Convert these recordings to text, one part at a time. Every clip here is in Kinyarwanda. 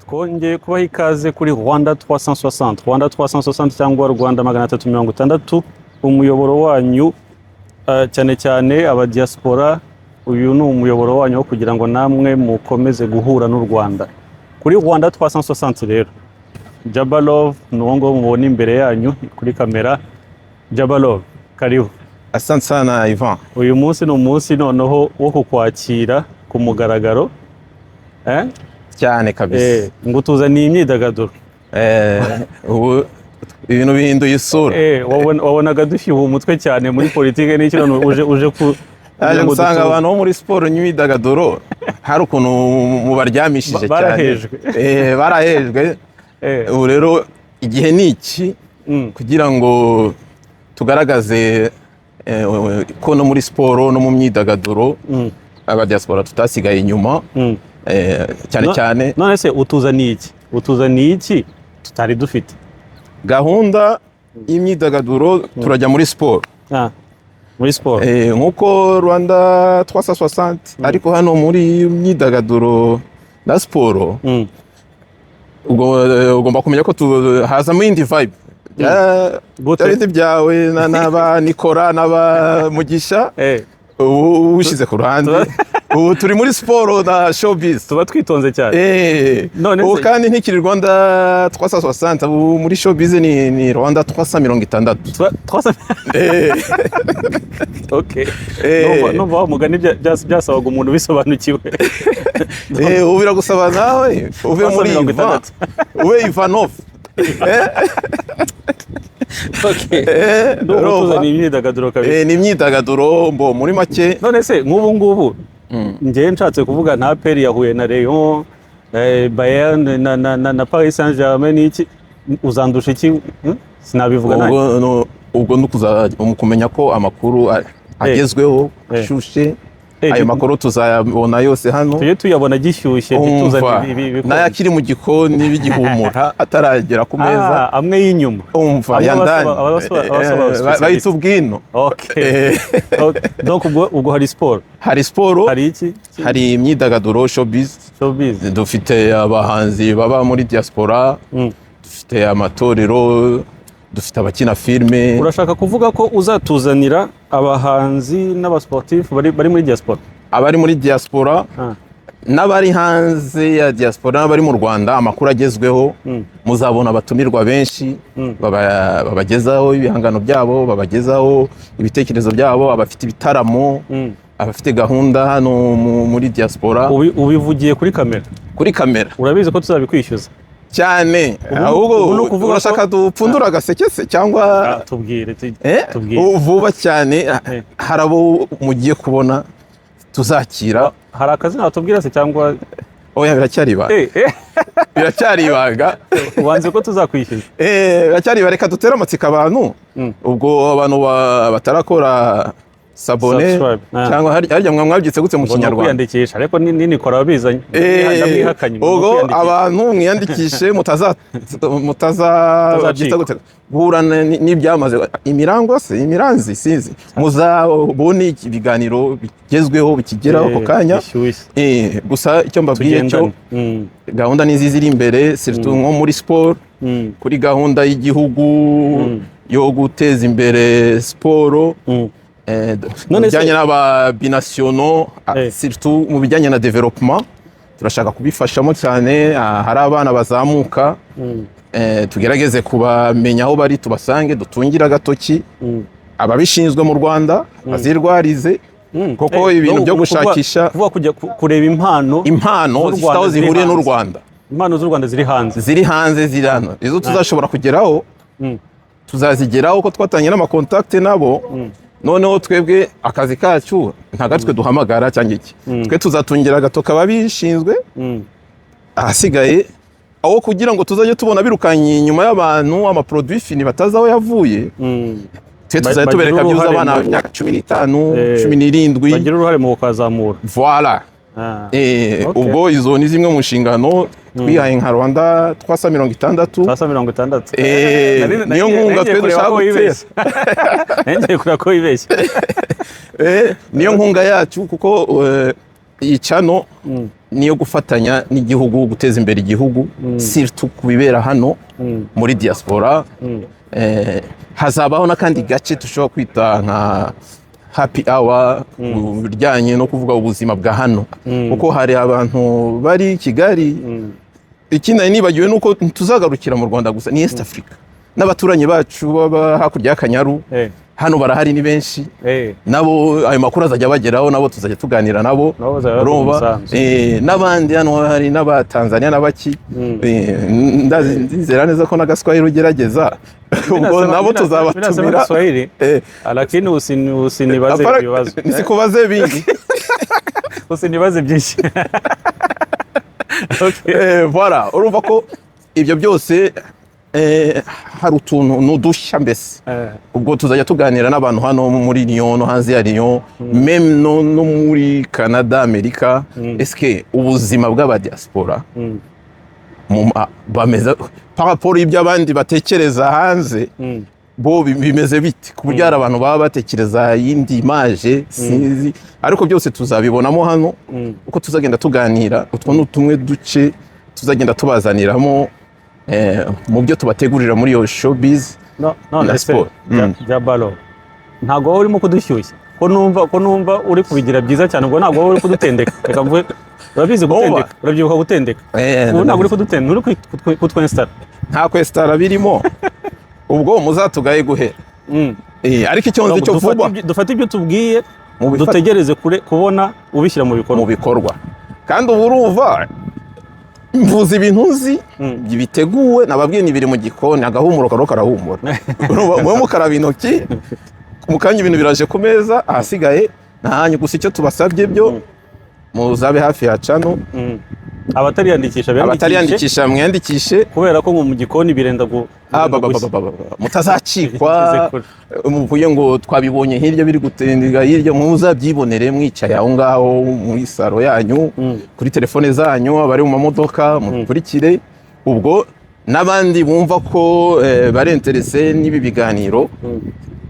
twongeye kubaha ikaze kuri Rwanda 360 Rwanda 360 cyangwa Rwanda 360 umuyoboro wanyu cyane cyane aba diaspora. Uyu ni umuyoboro wanyu wo kugira ngo namwe mukomeze guhura n'u Rwanda kuri Rwanda 360. Rero Jabalov nuwo mubona imbere yanyu kuri kamera. Jabalov, karibu. Asante sana Ivan. Uyu munsi ni umunsi noneho wo kukwakira ku mugaragaro cyane kabisa. Ngo tuzaniye imyidagaduro. Ubu ibintu bihinduye isura. Wabonaga dushyuha umutwe cyane muri politike n'iki none uje aje gusanga abantu bo muri siporo n'imyidagaduro hari ukuntu mubaryamishije cyane. Barahejwe. Ubu rero igihe ni iki kugira ngo tugaragaze ko no muri siporo no mu myidagaduro aba diaspora tutasigaye inyuma. Cyane cyane none se utuzaniye iki tutari dufite gahunda y'imyidagaduro. Turajya muri siporo. Muri siporo nkuko Rwanda 360 ariko hano muri myidagaduro na siporo ugomba kumenya ko hazamo indi vibe bindi byawe n'aba Nikora n'aba Mugisha ushize ku ruhande. Ubu turi muri siporo na showbiz, tuba twitonze cyane. Ubu kandi ntikiri Rwanda 360, ubu muri showbiz ni Rwanda 360. Okay. Numva umugani byasabaga umuntu bisobanukiwe. Ubu biragusaba nawe uve muri Ivan, ube Ivanov. Tuzaniye imyidagaduro kabisa. Ni imyidagaduro muri make. None se ngubu njye nshatse kuvuga nta peri yahuye na Rayon, Bayern na Paris Saint-Germain n'iki, uzandusha iki? Sinabivuga nayo. Ubwo nukuza kumenya ko amakuru agezweho ashushe. Ayo makuru tuzayabona yose hano. Tujye tuyabona gishyushye bituzana ibi n'ayakiri mu gikoni bigihumura ataragera ku meza. Amwe y'inyuma. Umva yandani. Bayita ubwino. Okay. Donc ubwo hari sport. Hari sport. Hari iki? Hari imyidagaduro showbiz. Dufite abahanzi baba muri diaspora. Dufite amatorero. Dufite abakina filme. Urashaka kuvuga ko uzatuzanira abahanzi n'abasportif bari muri diaspora? Abari muri diaspora n'abari hanze ya diaspora n'abari mu Rwanda, amakuru agezweho. Muzabona abatumirwa benshi babagezaho ibihangano byabo, babagezaho ibitekerezo byabo, abafite ibitaramo, abafite gahunda hano muri diaspora. Ubivugiye kuri kamera? Kuri kamera. Urabizi ko tuzabikwishyuza cyane. Ahubwo urashaka dupfundura agaseke se cyangwa tubwire vuba cyane? Hari abo mugiye kubona tuzakira. Hari akazi natubwira se cyangwa oya? Biracyari ibanga. Wanze ko tuzakwishyuza? Biracyari ibanga. Reka dutere amatsiko abantu. Ubwo abantu batarakora sabone cyangwa harya mwabyitse gutse mu Kinyarwanda kwiyandikisha, ariko Nikora babizanye. Ubwo abantu mwiyandikishe mutazabyita gutse guhura n'ibyamaze imirango se imiranzi sinzi. Muzabone ibiganiro bigezweho bikigeraho ako kanya. Gusa icyo mbabwiye cyo gahunda nizi ziri imbere, surtout nko muri sport, kuri gahunda y'igihugu yo guteza imbere siporo. Mu bijyanye n'aba binationaux, surtout mu bijyanye na development, turashaka kubifashamo cyane. Hari abana bazamuka, tugerageze kubamenya aho bari, tubasange, dutungira agatoki. Ababishinzwe mu Rwanda bazirwarize, kuko ibintu byo gushakisha kujya kureba impano zifite aho zihuriye n'u Rwanda. Impano z'u Rwanda ziri hanze ziri hano. Izo tuzashobora kugeraho tuzazigeraho, ko twatangiye n'amakontakte nabo. Noneho twebwe akazi kacu ntagatwe duhamagara cyangwa iki. Twe tuzatungira agatoka ababishinzwe. Ahasigaye aho kugira ngo tuzajye tubona birukanye inyuma y'abantu amaproduit fini batazi aho yavuye. Twe tuzajya tubereka byuza abana b'imyaka 15 17 bagira uruhare mu kuzamura. Voilà. Ubwo izo ni zimwe mu nshingano twihaye nka Rwanda 360. Niyo nkunga twe dushaka gutera. Nenge kura ko ibeshye. Niyo nkunga yacu kuko iyi channel niyo gufatanya n'igihugu guteza imbere igihugu surtout kubibera hano muri diaspora. Hazabaho n'akandi gace dushobora kwita nka happy hour bijyanye no kuvuga ubuzima bwa hano kuko hari abantu bari Kigali. Ikindi nibagiwe nuko tuzagarukira mu Rwanda gusa ni East Africa n'abaturanyi bacu baba hakurya y'Akanyaru hano barahari ni benshi nabo ayo makuru azajya bageraho nabo tuzajya tuganira nabo roba n'abandi hano hari n'abatanzania n'abaki ndazera neza ko n'agaswahili ugerageza ubwo nabo tuzabatumira lakini usinibaze ibibazo nisikubaze bingi usinibaze byinshi. Voilà urumva ko ibyo byose hari utuntu n'udushya mbese ubwo tuzajya tuganira n'abantu hano muri Lyon no hanze ya Lyon même no muri Canada Amerika. Est-ce ubuzima bw'abadiaspora bameze par rapport y'ibyo abandi batekereza hanze bo bimeze bite ku buryo hari abantu baba batekereza yindi image sinzi ariko byose tuzabibonamo hano uko tuzagenda tuganira utwo n'utumwe duce tuzagenda tubazaniramo mu byo tubategurira muri yo showbiz na sport. Jabalo ntago wowe urimo kudushyushya ko numva uri kubigira byiza cyane ngo ntago wowe uri kudutendeka reka mvuge urabizi gutendeka urabyibuka gutendeka ntago uri kudutendeka uri kutwenstar nta kwestara birimo ubwo muzatugaye guhera ariko icyo nzi cyo vuba dufate ibyo tubwiye dutegereze kubona ubishyira mu bikorwa kandi ubu urumva mvuze ibintu uzi biteguwe nababwiye ni biri mu gikoni agahumuro karo karahumura mwe mukaraba intoki mukanya ibintu biraje ku meza ahasigaye ntahanyu gusa icyo tubasabye byo muzabe hafi ya channel. Abatariyandikisha mwiyandikishe kubera ko mu gikoni birenda mutazacikwa muvuye ngo twabibonye hirya biri gutendiga hirya muzabyibonere mwicaye aho ngaho muri saro yanyu kuri telefone zanyu abari mu mamodoka mukurikire ubwo n'abandi bumva ko bari interese n'ibi biganiro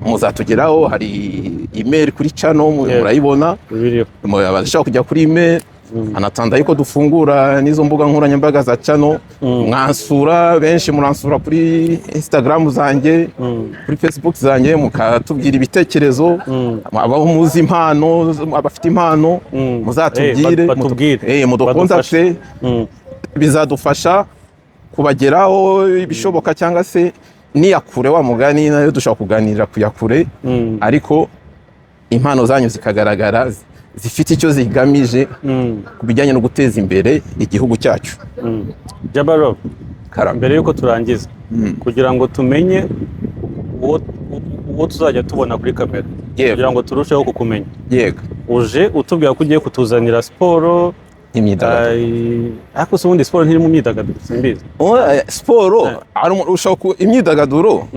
muzatugeraho hari email kuri channel murayibona abashaka kujya kuri email anatanda yuko dufungura nizo mbuga nkoranyambaga za channel mwansura benshi muransura kuri Instagram zanjye kuri Facebook zanjye mukatubwira ibitekerezo abaho muzi impano abafite impano muzatubwire mudukontakte bizadufasha kubageraho ibishoboka cyangwa se niyakure wa mugani nayo dushaka kuganira kuyakure ariko impano zanyu zikagaragara zifite icyo zigamije kubijyanye no guteza imbere igihugu cyacu. Jabalo mbere yuko turangiza kugira ngo tumenye uwo tuzajya tubona kuri kamera kugira ngo turusheho kukumenya uje utubwira ko ugiye kutuzanira siporo imyidagaduro ariko se ubundi siporo ntiri mu myidagaduro simbizi siporo ushaka imyidagaduro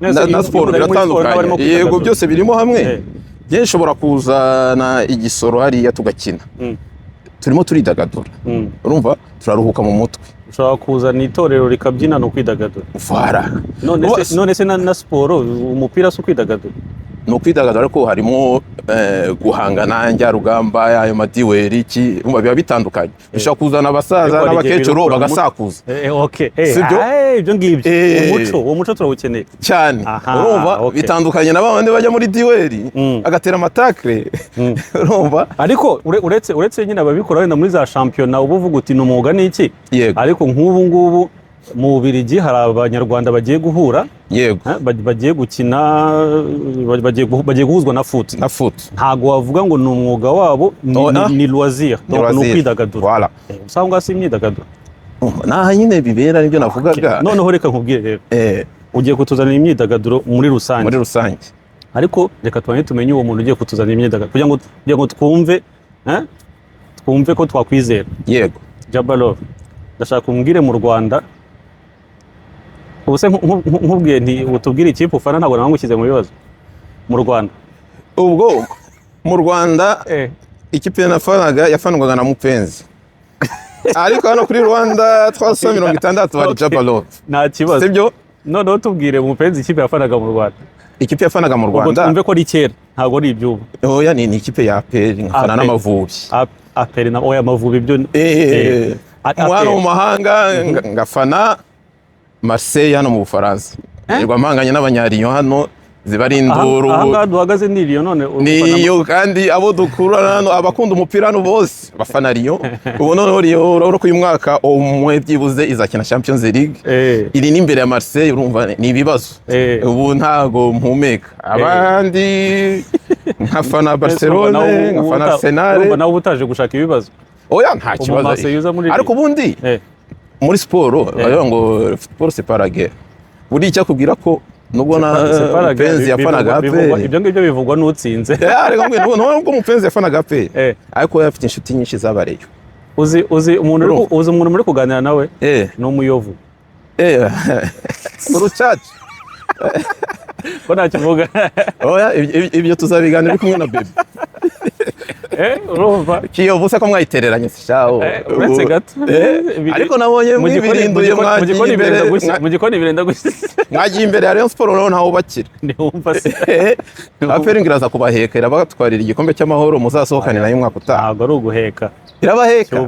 na siporo biratandukanye yego byose birimo hamwe. Njye nshobora kuzana igisoro hariya tugakina turimo turidagadura urumva turaruhuka mu mutwe ushobora kuzana itorero rikabyina no kwidagadura none se na siporo umupira si ukwidagadura no kwidagadura ariko harimo guhangana njya rugamba ayo madiweri iki biba bitandukanye bishaka kuzana abasaza n'abakecuru bagasakuza sibyo ibyo ngibyo uwo muco turawukeneye cyane urumva bitandukanye na bandi bajya muri diweri agatera amatakre urumva ariko uretse nyine ababikora wenda muri za shampiyona uba uvuga uti ni umwuga n'iki ariko nk'ubu ngubu mu Bubiligi hari abanyarwanda bagiye guhura bagiye gukina bagiye guhuzwa na foot ntago wavuga ngo ni umwuga wabo ni loisir ni ukwidagadura usanga si imyidagaduro naha nyine bibera nibyo navugaga noneho reka nkubwire rero ugiye kutuzanira imyidagaduro muri rusange ariko reka tumenye uwo muntu ugiye kutuzanira imyidagaduro kugira ngo twumve ko twakwizera. Jabalo ndashaka kumbwire mu Rwanda ubuse nkubwiye nti utubwire ikipe ufana ntabwo namushyize mu bibazo mu Rwanda ubwo mu Rwanda ikipe nafanaga yafanwaga na Mupenzi ariko hano kuri Rwanda 360 bari Jabalo nta kibazo sibyo noneho tubwire Mupenzi ikipe yafanaga mu Rwanda ikipe yafanaga mu Rwanda twumve ko ari kera ntabwo ari ibyubu oya ni ikipe ya APR nkafana n'Amavubi aperi na oya Amavubi byo umwana mu mahanga ngafana Marseille hano mu Bufaransa nirwa mpanganye n'abanyariyo hano zibari induru aha duhagaze ni Lyon none niyo kandi abo dukura hano abakunda umupira hano bose bafana Lyon ubu none Lyon urabona ko uyu mwaka umwe byibuze izakina Champions League iri n'imbere ya Marseille urumva ni ibibazo ubu ntago mpumeka abandi nkafana Barcelona nkafana Arsenal urumva nawe utaje gushaka ibibazo oya nta kibazo ariko ubundi muri siporo bavuga ngo football c'est pas la guerre buri icyo kubwira ko nubwo na Mupenzi yafanaga APR ibyo ngibyo bivugwa n'utsinze ariko nubwo Mupenzi yafanaga APR ariko yafite inshuti nyinshi z'abareyo uzi umuntu muri kuganira nawe ni umuyovu urucaca ko ntacyo uvuga oya ibyo tuzabiganira kumwe na Bebe urumva Kiyovu se ko mwayitereranye shaho uretse gato ariko nabonye mwibirinduye mwagiye imbere mu gikoni birenda gusa mwagiye imbere ya Rayon Sport rero ntaho bakira niwumva se APR ngiraza kubaheka irabatwarira igikombe cy'amahoro muzasohokane nayo mwaka utaha ntabwo ari uguheka irabaheka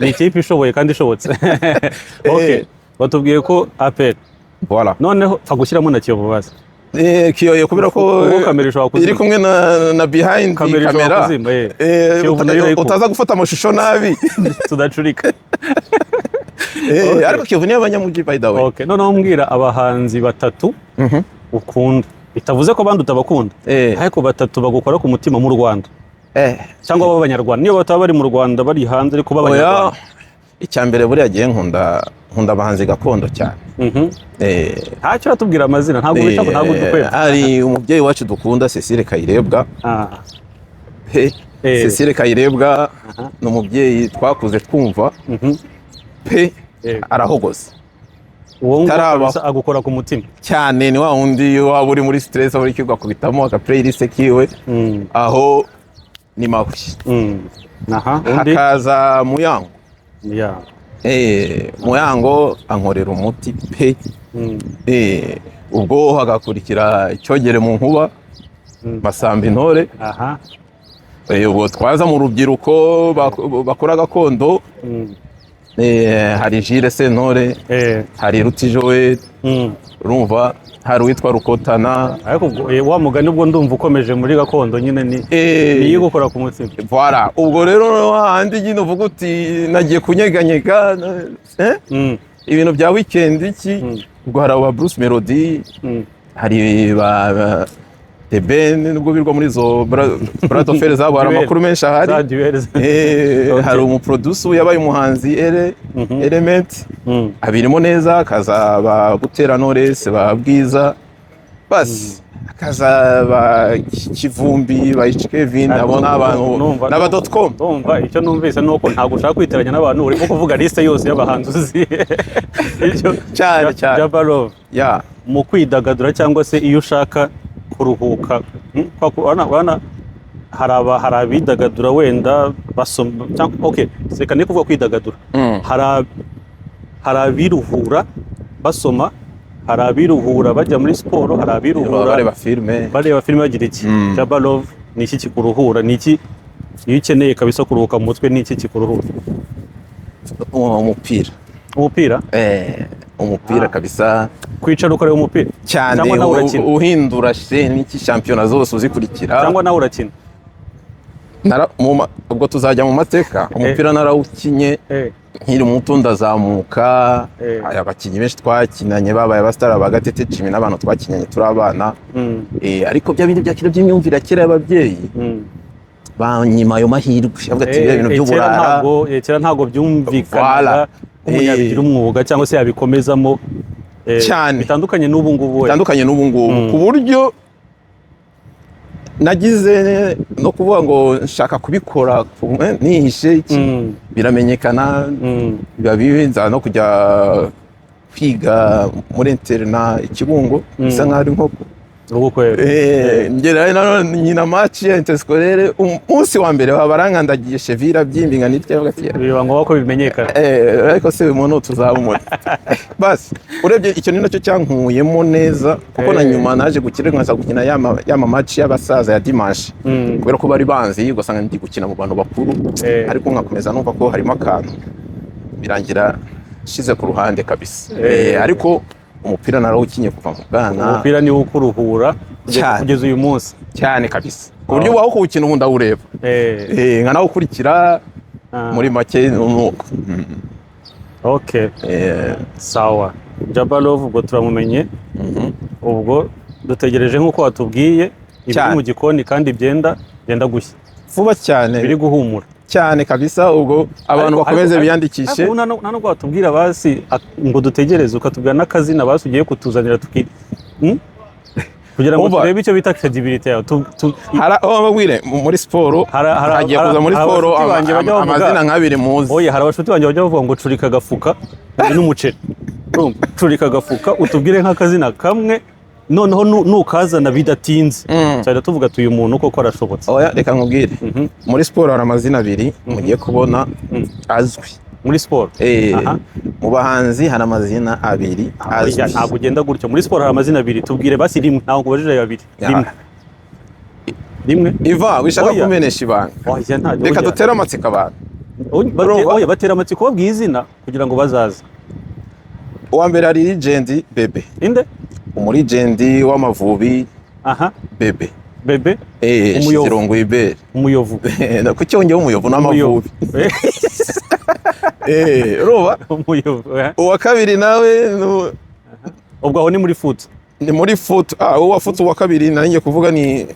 ni ikipe ishoboye kandi ishobotse okay batubwiye ko APR voilà noneho pfa gushyiramo na Kiyovu basi kiyoye kubera ko iri kumwe na behind camera utaza gufata amashusho nabi tudacurika ariko Kiyovu niyo abanyamugi by the way okay noneho mbwira abahanzi batatu ukunda bitavuze ko abandi utabakunda ariko batatu bagukora ku mutima mu Rwanda cyangwa b'abanyarwanda niyo bataba bari mu Rwanda bari hanze ariko b'abanyarwanda icyambere buriya gihe nkunda abahanzi gakondo cyane ntacyo ratubwira amazina ntabwo bita ntabwo dukweba ari umubyeyi wacu dukunda Cecile Kayirebwa Cecile Kayirebwa ni umubyeyi twakuze twumva pe arahogoza uwo agukora ku mutima cyane ni wa wundi waba uri muri stress uri kigwa kubitamo aka playlist kiwe aho ni mahushi hakaza Muyango Muyango ankorera umuti pe ubwo hagakurikira Icyogere mu Nkuba Masamba Intore ubwo twaza mu rubyiruko bakora gakondo hari Jules Sentore hari Rutijowe urumva hari uwitwa Rukotana ariko wa mugani ubwo ndumva ukomeje muri gakondo nyine ni gukora ku mutima voilà ubwo rero handi nyine uvuga uti nagiye kunyeganyega ibintu bya weekend iki ubwo hari aba Bruce Melody hari ba The Ben nubwo birwa muri zo Brad of Fels zabo hari amakuru menshi ahari hari umuproducer yabaye umuhanzi Element abirimo neza kazaba Butera Knowless ba Bwiza basi kazaba Kivumbi ba Kevin abona abantu n'aba.com ndumva icyo numvise nuko ntabwo ushaka kwiteranya n'abantu urimo kuvuga liste yose y'abahanzi uzi icyo cyane Jabarov mu kwidagadura cyangwa se iyo ushaka kuruhuka hari abidagadura wenda basoma okay seka ne kuvuga kwidagadura hari abiruhura basoma hari abiruhura bajya muri siporo hari abiruhura bareba filme bagira iki Jabarov ni iki kikuruhura ni iki iyo ukeneye kabisa kuruhuka mu mutwe ni iki kikuruhura umupira kabisa kwicara ukareba umupira cyane uhindura n'iki shampiyona zose uzikurikira cyangwa nawe urakina ubwo tuzajya mu mateka umupira narawukinye nkiri muto ndazamuka abakinnyi benshi twakinanye babaye abasitari abagatete cimi n'abantu twakinyanye turi abana ariko bya bindi byakira by'imyumvire kera y'ababyeyi banyima ayo mahirwe avuga ati ibintu by'uburara kera ntabwo byumvikanaga umunyabigira umwuga cyangwa se yabikomezamo cyane bitandukanye n'ubu ngubu ku buryo nagize no kuvuga ngo nshaka kubikora nihishe biramenyekana biba bibenza no kujya kwiga muri interna Ikibungo bisa nkaho ari nko ngera none nyina match ya interscolaire umunsi wa mbere barangandagiye chevira byimbinga nitya bagati biba ngo bako bimenyekana ariko se umuntu tuzabumura basi urebye icyo ni nacyo cyankuyemo neza kuko na nyuma naje gukirengaza gukina yama match y'abasaza ya dimanche kubera ko bari banzi ugasanga ndi gukina mu bantu bakuru ariko nkakomeza numva ko harimo akantu birangira shize ku ruhande kabisa ariko umupira narawukinye kuva mu bwana umupira ni ukuruhura kugeza uyu munsi cyane kabisa ku buryo waho kuwukina ubundi awureba nka nawe ukurikira muri make nuko okay sawa Jabalov ubwo turamumenye ubwo dutegereje nk'uko watubwiye ibiri mu gikoni kandi byenda gushya vuba cyane biri guhumura cyane kabisa ubwo abantu bakomeze biyandikishe nubwo watubwira basi ngo dutegereze ukatubwira n'akazina basi ugiye kutuzanira kugira ngo turebe icyo bita credibility yawe babwire muri siporo hagiye kuza muri siporo amazina nk'abiri muzi oya hari abashuti banjye bajya bavuga ngo curika agafuka n'umuceri curika agafuka utubwire nk'akazina kamwe noneho nukazana bidatinze cyane tuvuga uyu muntu koko arashobotse oya reka nkubwire muri siporo hari amazina abiri mugiye kubona azwi muri siporo mu bahanzi hari amazina abiri azwi ntabwo ugenda gutyo muri siporo hari amazina abiri tubwire basi rimwe ntabwo kubajije babiri rimwe iva wishaka kumenesha ibanga reka dutere amatsiko abantu oya batera amatsiko babwiye izina kugira ngo bazaze uwa mbere ari Legend Bebe inde umurigendi w'Amavubi Bebe umuyovu Ibere umuyovu ku cyongeho umuyovu n'Amavubi roba umuyovu uwa kabiri nawe ubwo aho ni muri foot ni muri foot uwa foot uwa kabiri nanjye kuvuga ni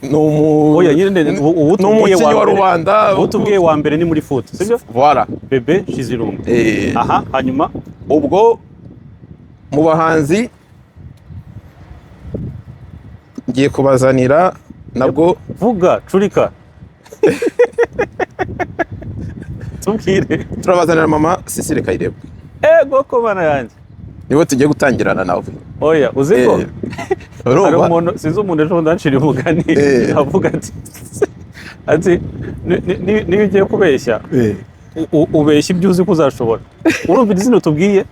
oya nyine umukinnyi wa Rwanda utubwiye wa mbere ni muri foot sibyo voilà Bebe Shizirungu hanyuma ubwo mu bahanzi ngiye kubazanira nabwo vuga curika tubwire turabazanira mama Cecile Kayirebwa goko bana yanjye nibo tugiye gutangirana nawe oya uziko hari umuntu sinzi umuntu ejo ndanshira umugani avuga ati niyo ugiye kubeshya ubeshya ibyo uzi ko uzashobora urumva izina tubwiye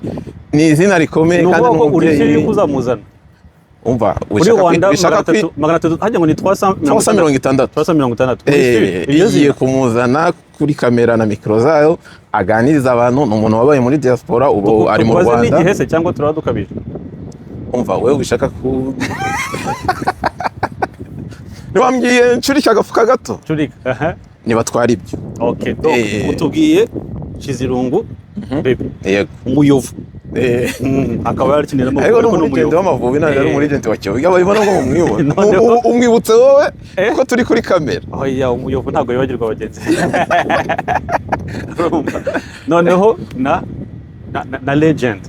ni izina rikomeye kandi n'umubyeyi uri uzamuzana umva wishaka magana atatu hajya ngo ni 360 igiye kumuzana kuri kamera na mikoro zayo aganiriza abantu ni umuntu wabaye muri diaspora ubu ari mu Rwanda n'igihe se cyangwa turadukabije umva wewe wishaka ku niwambwiye ncurika agafuka gato curika niba twari ibyo okay utubwiye Shizirungu Bebe yego umuyovu akaba yarakinira mu ariko n'umugende w'Amavubi ntabwo ari umurigenti wa Kiyovu babibona ngo mumwibone umwibutse wowe kuko turi kuri kamera oya umuyovu ntabwo yibagirwa abagenzi noneho na legend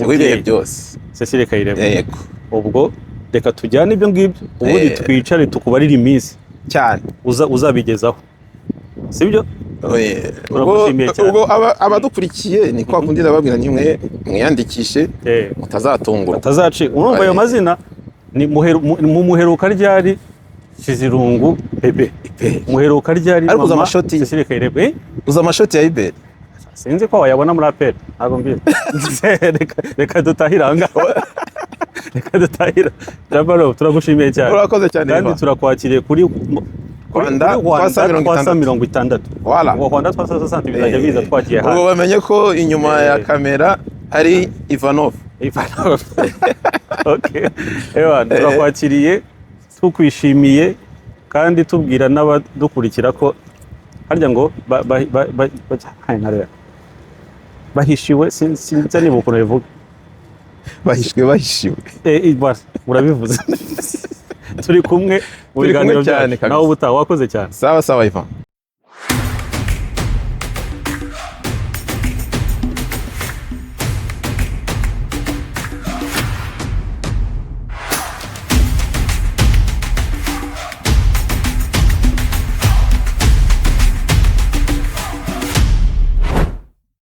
w'ibihe byose Cecile Kayirebwa yego ubwo reka tujyane ibyo ngibyo ubundi twicare tukubarira iminsi cyane uzabigezaho sibyo ubwo abadukurikiye ni kwa kundi ndababwira nimwe mwiyandikishe mutazatungura mutazaci urumva ayo mazina ni mu muheruka ryari Shizirungu Bebe muheruka ryari ariko uza amashoti Cecile Kayirebwa uza amashoti ya Ibere sinzi ko wayabona muri aperi ntabwo mbiri reka dutahira aha ngaha reka dutahira Jabalov turagushimiye cyane urakoze cyane kandi turakwakiriye kuri Rwanda 360 voilà Rwanda 360 bizajya biza twagiye hano ubwo bamenye ko inyuma ya kamera hari Ivanov okay turakwakiriye tukwishimiye kandi tubwira n'abadukurikira ko harya ngo bahishiwe sinzi niba ukuntu bivuga bahishiwe urabivuze turi kumwe mu biganiro byacu nawe ubutaha wakoze cyane sawa Ivan